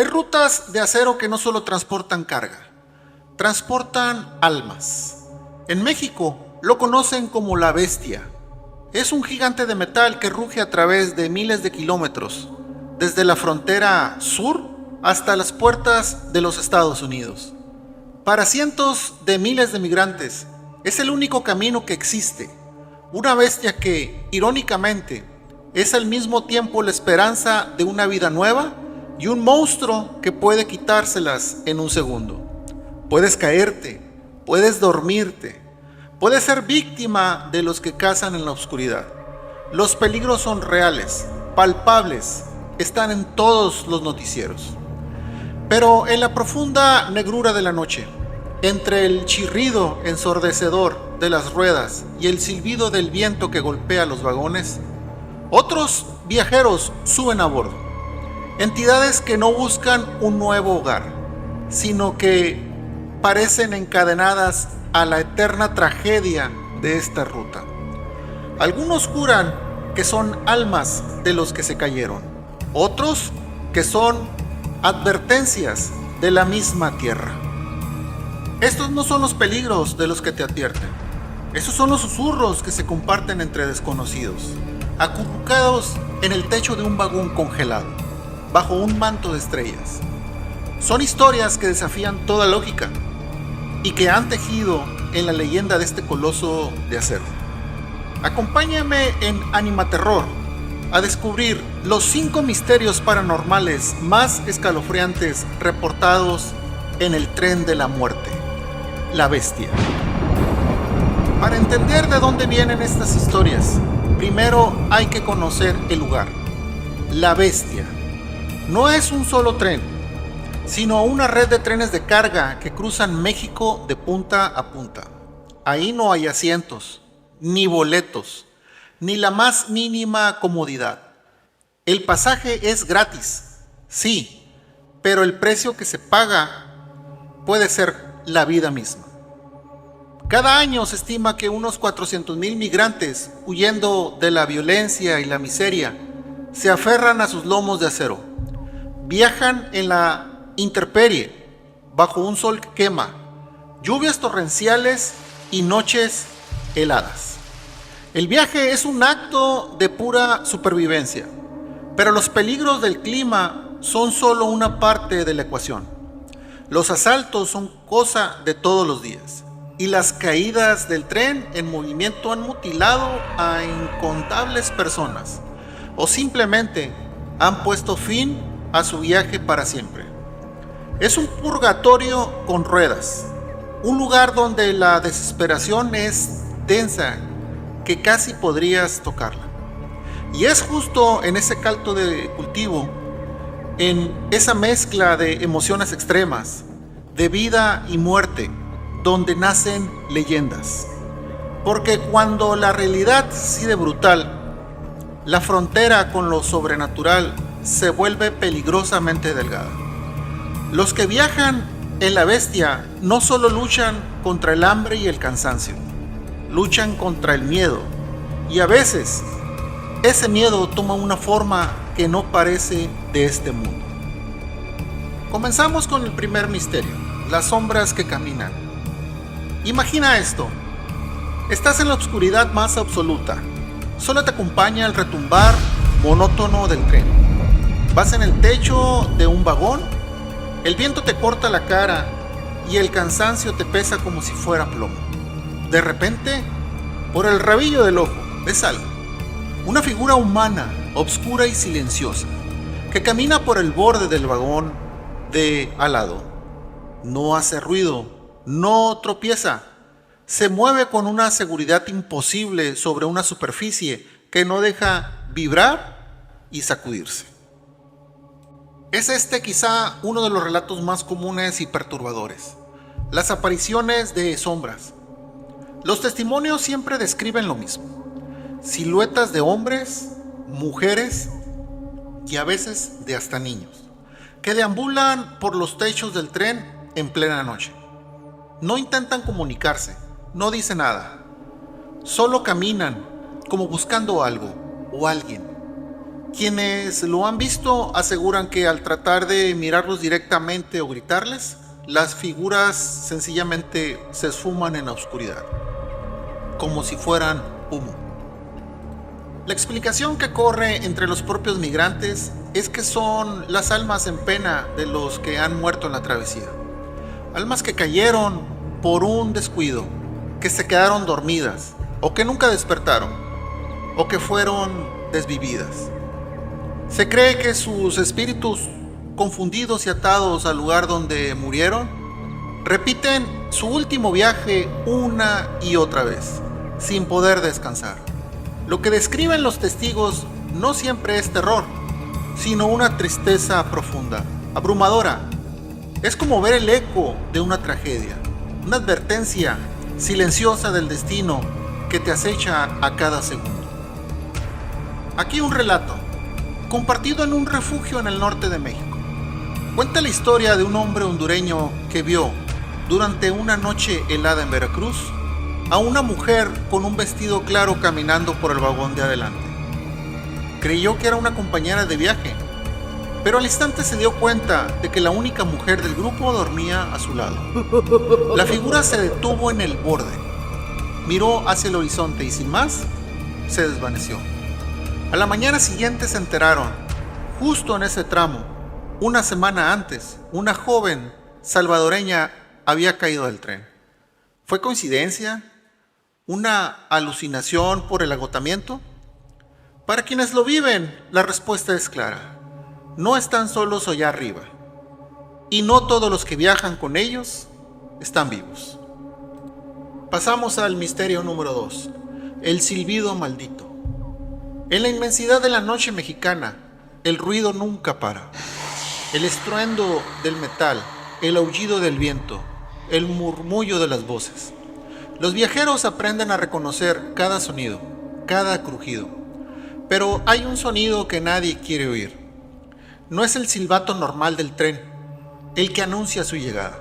Hay rutas de acero que no solo transportan carga, transportan almas. En México lo conocen como la Bestia. Es un gigante de metal que ruge a través de miles de kilómetros, desde la frontera sur hasta las puertas de los Estados Unidos. Para cientos de miles de migrantes, es el único camino que existe. Una bestia que, irónicamente, es al mismo tiempo la esperanza de una vida nueva y un monstruo que puede quitárselas en un segundo. Puedes caerte, puedes dormirte, puedes ser víctima de los que cazan en la oscuridad. Los peligros son reales, palpables, están en todos los noticieros. Pero en la profunda negrura de la noche, entre el chirrido ensordecedor de las ruedas y el silbido del viento que golpea los vagones, otros viajeros suben a bordo. Entidades que no buscan un nuevo hogar, sino que parecen encadenadas a la eterna tragedia de esta ruta. Algunos juran que son almas de los que se cayeron, otros que son advertencias de la misma tierra. Estos no son los peligros de los que te advierten, esos son los susurros que se comparten entre desconocidos, acurrucados en el techo de un vagón congelado, bajo un manto de estrellas. Son historias que desafían toda lógica y que han tejido en la leyenda de este coloso de acero. Acompáñame en Animaterror a descubrir los 5 misterios paranormales más escalofriantes reportados en el tren de la muerte, la Bestia. Para entender de dónde vienen estas historias, primero hay que conocer el lugar. La Bestia no es un solo tren, sino una red de trenes de carga que cruzan México de punta a punta. Ahí no hay asientos, ni boletos, ni la más mínima comodidad. El pasaje es gratis, sí, pero el precio que se paga puede ser la vida misma. Cada año se estima que unos 400,000 migrantes, huyendo de la violencia y la miseria, se aferran a sus lomos de acero. Viajan en la intemperie, bajo un sol que quema, lluvias torrenciales y noches heladas. El viaje es un acto de pura supervivencia, pero los peligros del clima son solo una parte de la ecuación. Los asaltos son cosa de todos los días, y las caídas del tren en movimiento han mutilado a incontables personas, o simplemente han puesto fin a su viaje para siempre. Es un purgatorio con ruedas, un lugar donde la desesperación es densa, que casi podrías tocarla. Y es justo en ese caldo de cultivo, en esa mezcla de emociones extremas, de vida y muerte, donde nacen leyendas. Porque cuando la realidad es así de brutal, la frontera con lo sobrenatural se vuelve peligrosamente delgada. Los que viajan en la Bestia no solo luchan contra el hambre y el cansancio, luchan contra el miedo, y a veces ese miedo toma una forma que no parece de este mundo. Comenzamos con el primer misterio, las sombras que caminan. Imagina esto: estás en la oscuridad más absoluta, solo te acompaña el retumbar monótono del tren. Vas en el techo de un vagón, el viento te corta la cara y el cansancio te pesa como si fuera plomo. De repente, por el rabillo del ojo, ves algo. Una figura humana, obscura y silenciosa, que camina por el borde del vagón de al lado. No hace ruido, no tropieza. Se mueve con una seguridad imposible sobre una superficie que no deja vibrar y sacudirse. Es este quizá uno de los relatos más comunes y perturbadores: las apariciones de sombras. Los testimonios siempre describen lo mismo: siluetas de hombres, mujeres y a veces de hasta niños, que deambulan por los techos del tren en plena noche. No intentan comunicarse, no dicen nada, solo caminan como buscando algo o alguien. Quienes lo han visto aseguran que al tratar de mirarlos directamente o gritarles, las figuras sencillamente se esfuman en la oscuridad, como si fueran humo. La explicación que corre entre los propios migrantes es que son las almas en pena de los que han muerto en la travesía. Almas que cayeron por un descuido, que se quedaron dormidas, o que nunca despertaron, o que fueron desvividas. Se cree que sus espíritus, confundidos y atados al lugar donde murieron, repiten su último viaje una y otra vez, sin poder descansar. Lo que describen los testigos no siempre es terror, sino una tristeza profunda, abrumadora. Es como ver el eco de una tragedia, una advertencia silenciosa del destino que te acecha a cada segundo. Aquí un relato, compartido en un refugio en el norte de México. Cuenta la historia de un hombre hondureño que vio, durante una noche helada en Veracruz, a una mujer con un vestido claro caminando por el vagón de adelante. Creyó que era una compañera de viaje, pero al instante se dio cuenta de que la única mujer del grupo dormía a su lado. La figura se detuvo en el borde, miró hacia el horizonte y sin más, se desvaneció. A la mañana siguiente se enteraron, justo en ese tramo, una semana antes, una joven salvadoreña había caído del tren. ¿Fue coincidencia? ¿Una alucinación por el agotamiento? Para quienes lo viven, la respuesta es clara. No están solos allá arriba. Y no todos los que viajan con ellos están vivos. Pasamos al misterio número 2, el silbido maldito. En la inmensidad de la noche mexicana, el ruido nunca para. El estruendo del metal, el aullido del viento, el murmullo de las voces. Los viajeros aprenden a reconocer cada sonido, cada crujido. Pero hay un sonido que nadie quiere oír. No es el silbato normal del tren, el que anuncia su llegada.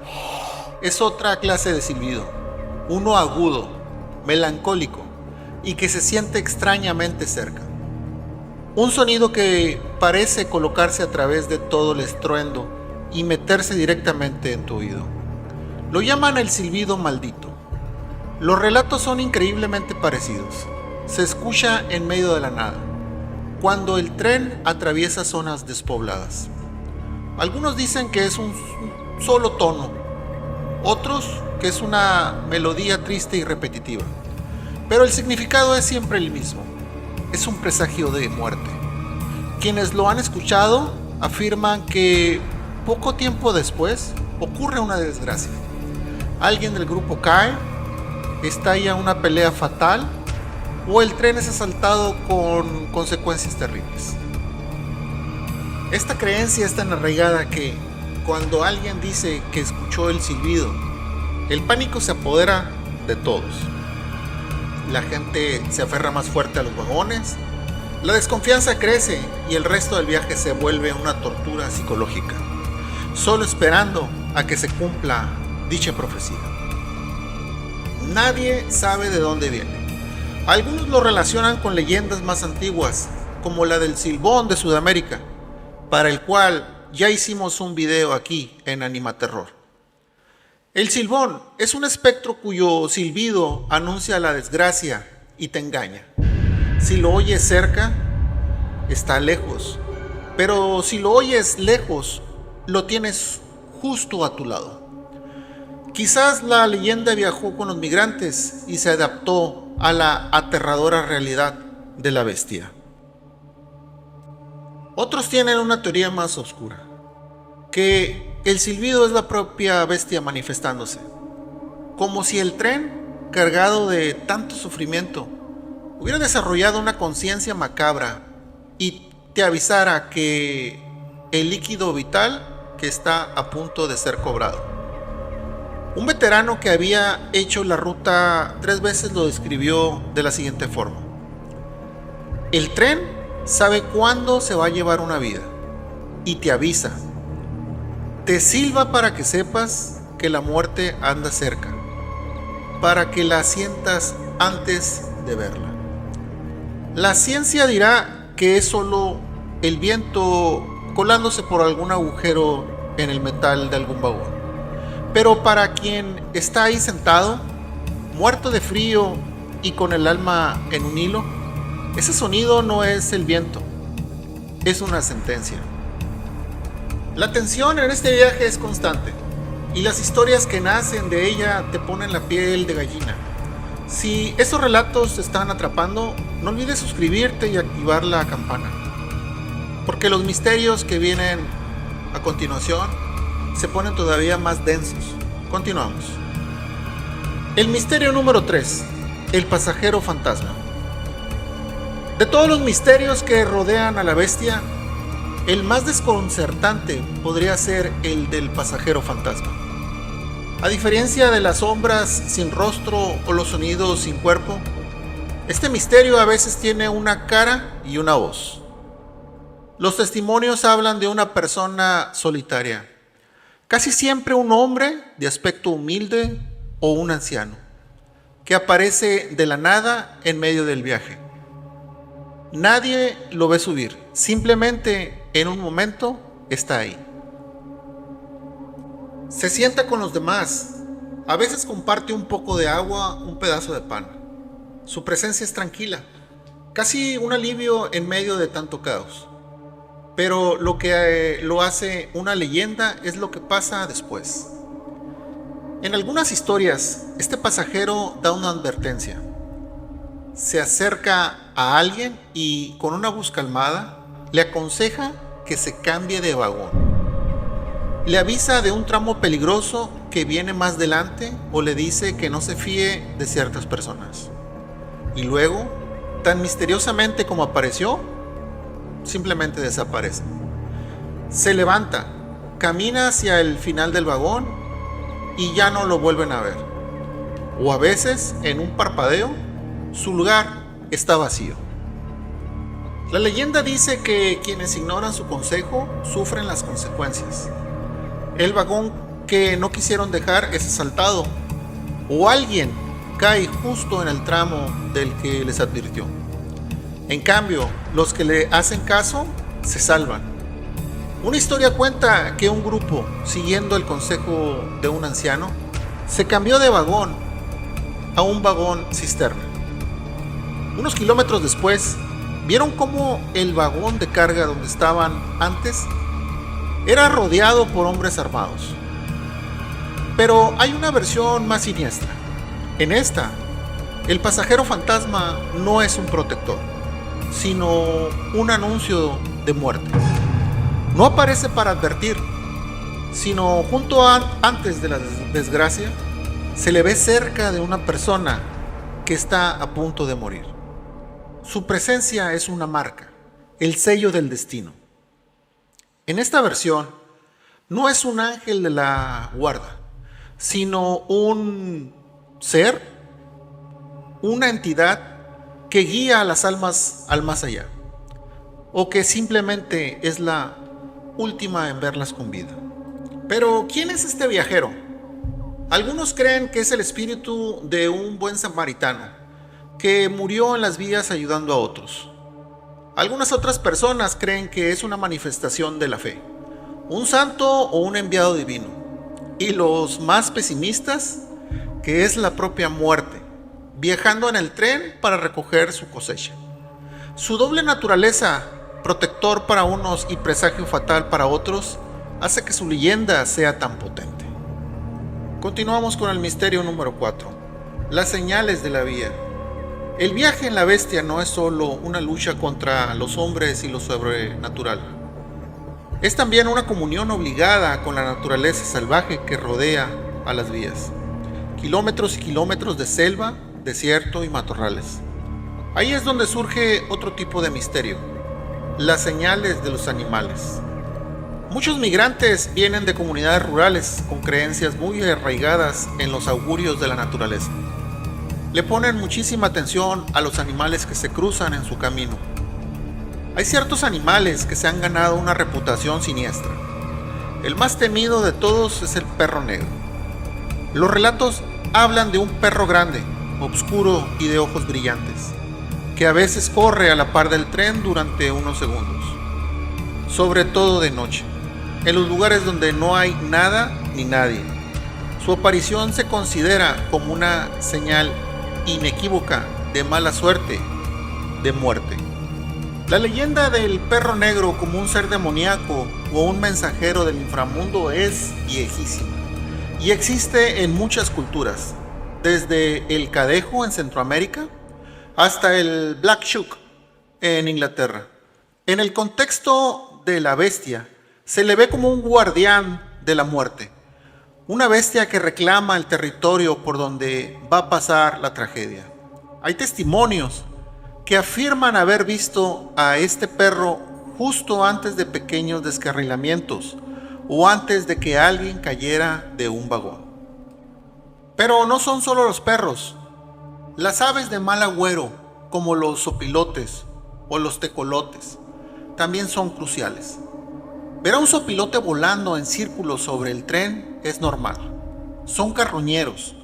Es otra clase de silbido, uno agudo, melancólico y que se siente extrañamente cerca. Un sonido que parece colocarse a través de todo el estruendo y meterse directamente en tu oído. Lo llaman el silbido maldito. Los relatos son increíblemente parecidos. Se escucha en medio de la nada, cuando el tren atraviesa zonas despobladas. Algunos dicen que es un solo tono, otros que es una melodía triste y repetitiva. Pero el significado es siempre el mismo. Es un presagio de muerte. Quienes lo han escuchado afirman que poco tiempo después ocurre una desgracia. Alguien del grupo cae, estalla una pelea fatal o el tren es asaltado con consecuencias terribles. Esta creencia es tan arraigada que cuando alguien dice que escuchó el silbido, el pánico se apodera de todos. La gente se aferra más fuerte a los vagones, la desconfianza crece y el resto del viaje se vuelve una tortura psicológica, solo esperando a que se cumpla dicha profecía. Nadie sabe de dónde viene. Algunos lo relacionan con leyendas más antiguas, como la del Silbón de Sudamérica, para el cual ya hicimos un video aquí en Animaterror. El silbón es un espectro cuyo silbido anuncia la desgracia y te engaña. Si lo oyes cerca, está lejos, pero si lo oyes lejos, lo tienes justo a tu lado. Quizás la leyenda viajó con los migrantes y se adaptó a la aterradora realidad de la bestia. Otros tienen una teoría más oscura, que el silbido es la propia bestia manifestándose, como si el tren, cargado de tanto sufrimiento, hubiera desarrollado una conciencia macabra y te avisara que el líquido vital que está a punto de ser cobrado. Un veterano que había hecho la ruta 3 veces lo describió de la siguiente forma: el tren sabe cuándo se va a llevar una vida y te avisa. Te silba para que sepas que la muerte anda cerca, para que la sientas antes de verla. La ciencia dirá que es solo el viento colándose por algún agujero en el metal de algún vagón. Pero para quien está ahí sentado, muerto de frío y con el alma en un hilo, ese sonido no es el viento, es una sentencia. La tensión en este viaje es constante y las historias que nacen de ella te ponen la piel de gallina. Si esos relatos te están atrapando, no olvides suscribirte y activar la campana, porque los misterios que vienen a continuación se ponen todavía más densos. Continuamos. El misterio número 3, el pasajero fantasma. De todos los misterios que rodean a la bestia, el más desconcertante podría ser el del pasajero fantasma. A diferencia de las sombras sin rostro o los sonidos sin cuerpo, este misterio a veces tiene una cara y una voz. Los testimonios hablan de una persona solitaria, casi siempre un hombre de aspecto humilde o un anciano, que aparece de la nada en medio del viaje. Nadie lo ve subir, simplemente en un momento está ahí. Se sienta con los demás, a veces comparte un poco de agua, un pedazo de pan. Su presencia es tranquila, casi un alivio en medio de tanto caos. Pero lo que lo hace una leyenda es lo que pasa después. En algunas historias, este pasajero da una advertencia. Se acerca a alguien y con una voz calmada le aconseja que se cambie de vagón. Le avisa de un tramo peligroso que viene más delante o le dice que no se fíe de ciertas personas. Y luego, tan misteriosamente como apareció, simplemente desaparece. Se levanta, camina hacia el final del vagón y ya no lo vuelven a ver. O a veces, en un parpadeo, su lugar está vacío. La leyenda dice que quienes ignoran su consejo sufren las consecuencias. El vagón que no quisieron dejar es asaltado o alguien cae justo en el tramo del que les advirtió. En cambio, los que le hacen caso se salvan. Una historia cuenta que un grupo, siguiendo el consejo de un anciano, se cambió de vagón a un vagón cisterna. Unos kilómetros después, vieron cómo el vagón de carga donde estaban antes era rodeado por hombres armados. Pero hay una versión más siniestra. En esta, el pasajero fantasma no es un protector, sino un anuncio de muerte. No aparece para advertir, sino antes de la desgracia, se le ve cerca de una persona que está a punto de morir. Su presencia es una marca, el sello del destino. En esta versión, no es un ángel de la guarda, sino un ser, una entidad que guía a las almas al más allá, o que simplemente es la última en verlas con vida. Pero, ¿quién es este viajero? Algunos creen que es el espíritu de un buen samaritano, que murió en las vías ayudando a otros. Algunas otras personas creen que es una manifestación de la fe, un santo o un enviado divino. Y los más pesimistas, que es la propia muerte, viajando en el tren para recoger su cosecha. Su doble naturaleza, protector para unos y presagio fatal para otros, hace que su leyenda sea tan potente. Continuamos con el misterio número 4, las señales de la vía. El viaje en la bestia no es solo una lucha contra los hombres y lo sobrenatural. Es también una comunión obligada con la naturaleza salvaje que rodea a las vías. Kilómetros y kilómetros de selva, desierto y matorrales. Ahí es donde surge otro tipo de misterio, las señales de los animales. Muchos migrantes vienen de comunidades rurales con creencias muy arraigadas en los augurios de la naturaleza. Le ponen muchísima atención a los animales que se cruzan en su camino. Hay ciertos animales que se han ganado una reputación siniestra. El más temido de todos es el perro negro. Los relatos hablan de un perro grande, oscuro y de ojos brillantes, que a veces corre a la par del tren durante unos segundos. sobre todo de noche, en los lugares donde no hay nada ni nadie. Su aparición se considera como una señal inequívoca de mala suerte, de muerte. La leyenda del perro negro como un ser demoníaco o un mensajero del inframundo es viejísima y existe en muchas culturas, desde el cadejo en Centroamérica hasta el Black Shuck en Inglaterra. En el contexto de la bestia, se le ve como un guardián de la muerte, una bestia que reclama el territorio por donde va a pasar la tragedia. Hay testimonios que afirman haber visto a este perro justo antes de pequeños descarrilamientos o antes de que alguien cayera de un vagón. Pero no son solo los perros. Las aves de mal agüero, como los zopilotes o los tecolotes, también son cruciales. Ver a un zopilote volando en círculos sobre el tren es normal. Son carroñeros,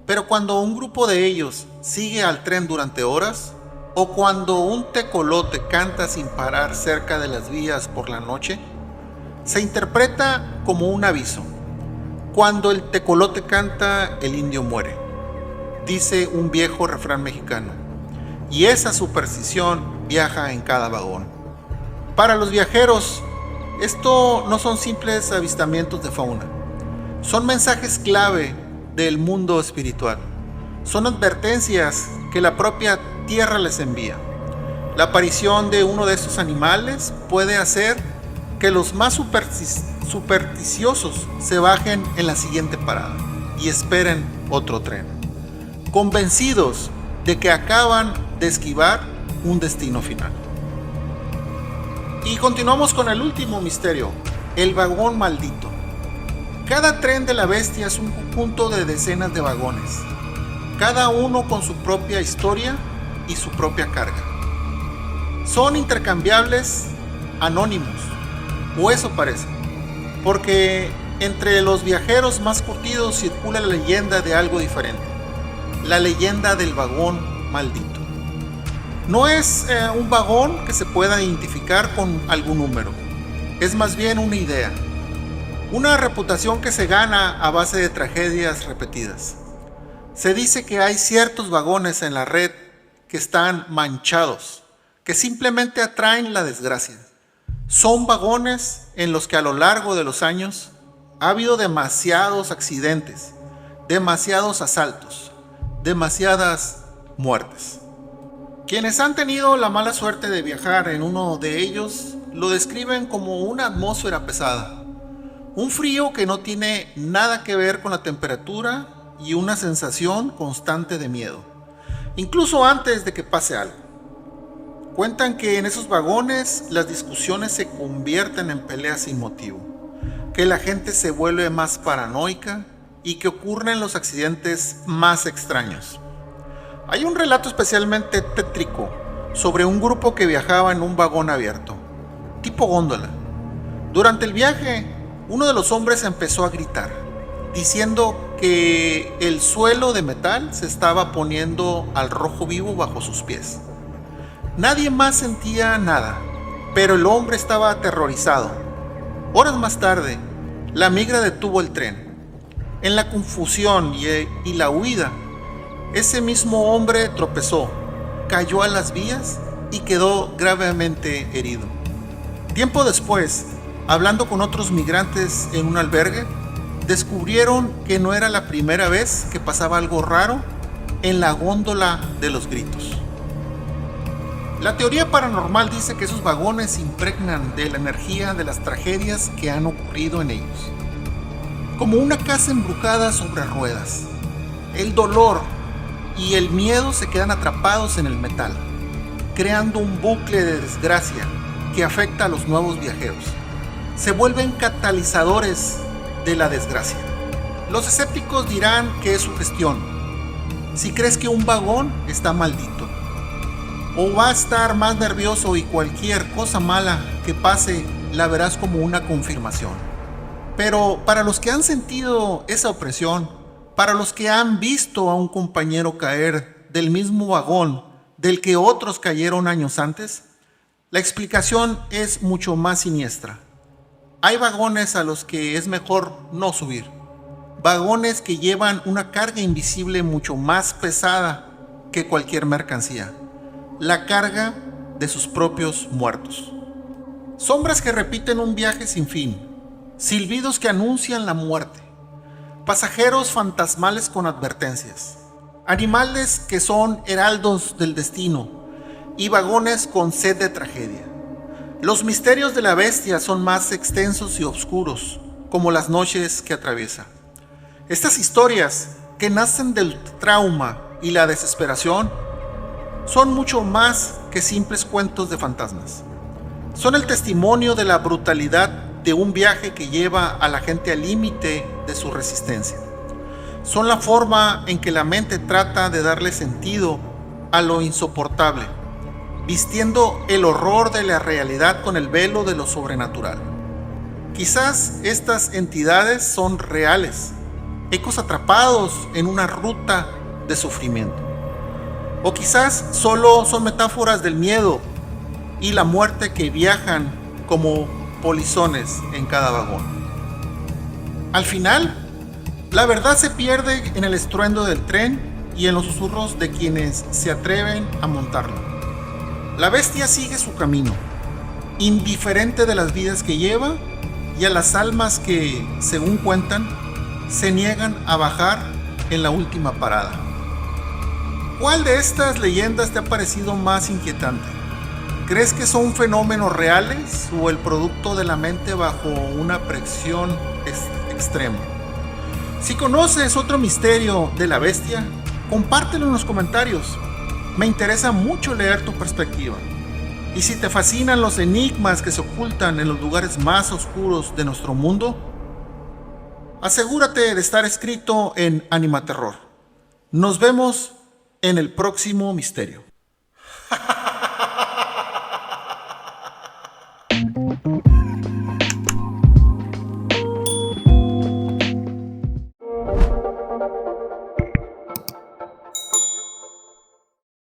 pero cuando un grupo de ellos sigue al tren durante horas, o cuando un tecolote canta sin parar cerca de las vías por la noche, se interpreta como un aviso. Cuando el tecolote canta, el indio muere, dice un viejo refrán mexicano, y esa superstición viaja en cada vagón. Para los viajeros, esto no son simples avistamientos de fauna, son mensajes clave del mundo espiritual. Son advertencias que la propia tierra les envía. La aparición de uno de estos animales puede hacer que los más supersticiosos se bajen en la siguiente parada y esperen otro tren, convencidos de que acaban de esquivar un destino final. Y continuamos con el último misterio, el vagón maldito. Cada tren de la bestia es un conjunto de decenas de vagones, cada uno con su propia historia y su propia carga. Son intercambiables, anónimos, o eso parece, porque entre los viajeros más curtidos circula la leyenda de algo diferente, la leyenda del vagón maldito. No es un vagón que se pueda identificar con algún número, es más bien una idea, una reputación que se gana a base de tragedias repetidas. Se dice que hay ciertos vagones en la red que están manchados, que simplemente atraen la desgracia. Son vagones en los que a lo largo de los años ha habido demasiados accidentes, demasiados asaltos, demasiadas muertes. Quienes han tenido la mala suerte de viajar en uno de ellos lo describen como una atmósfera pesada, un frío que no tiene nada que ver con la temperatura y una sensación constante de miedo, incluso antes de que pase algo. Cuentan que en esos vagones las discusiones se convierten en peleas sin motivo, que la gente se vuelve más paranoica y que ocurren los accidentes más extraños. Hay un relato especialmente tétrico sobre un grupo que viajaba en un vagón abierto, tipo góndola. Durante el viaje, uno de los hombres empezó a gritar, diciendo que el suelo de metal se estaba poniendo al rojo vivo bajo sus pies. Nadie más sentía nada, pero el hombre estaba aterrorizado. Horas más tarde, la migra detuvo el tren. En la confusión y la huida, ese mismo hombre tropezó, cayó a las vías y quedó gravemente herido. Tiempo después, hablando con otros migrantes en un albergue, descubrieron que no era la primera vez que pasaba algo raro en la góndola de los gritos. La teoría paranormal dice que esos vagones se impregnan de la energía de las tragedias que han ocurrido en ellos, como una casa embrujada sobre ruedas. El dolor y el miedo se quedan atrapados en el metal, creando un bucle de desgracia que afecta a los nuevos viajeros. Se vuelven catalizadores de la desgracia. Los escépticos dirán que es sugestión. Si crees que un vagón está maldito, o va a estar más nervioso y cualquier cosa mala que pase la verás como una confirmación. Pero para los que han sentido esa opresión, para los que han visto a un compañero caer del mismo vagón del que otros cayeron años antes, La explicación es mucho más siniestra. Hay vagones a los que es mejor no subir. Vagones que llevan una carga invisible mucho más pesada que cualquier mercancía. La carga de sus propios muertos. Sombras que repiten un viaje sin fin. Silbidos que anuncian la muerte. Pasajeros fantasmales con advertencias. Animales que son heraldos del destino. Y vagones con sed de tragedia. Los misterios de la bestia son más extensos y oscuros, como las noches que atraviesa. Estas historias, que nacen del trauma y la desesperación, son mucho más que simples cuentos de fantasmas. Son el testimonio de la brutalidad de un viaje que lleva a la gente al límite de su resistencia. Son la forma en que la mente trata de darle sentido a lo insoportable, vistiendo el horror de la realidad con el velo de lo sobrenatural. Quizás estas entidades son reales, ecos atrapados en una ruta de sufrimiento. O quizás solo son metáforas del miedo y la muerte que viajan como polizones en cada vagón. Al final, la verdad se pierde en el estruendo del tren y en los susurros de quienes se atreven a montarlo. La bestia sigue su camino, indiferente de las vidas que lleva y a las almas que, según cuentan, se niegan a bajar en la última parada. ¿Cuál de estas leyendas te ha parecido más inquietante? ¿Crees que son fenómenos reales o el producto de la mente bajo una presión extrema? Si conoces otro misterio de la bestia, compártelo en los comentarios. Me interesa mucho leer tu perspectiva. Y si te fascinan los enigmas que se ocultan en los lugares más oscuros de nuestro mundo, asegúrate de estar inscrito en Animaterror. Nos vemos en el próximo misterio.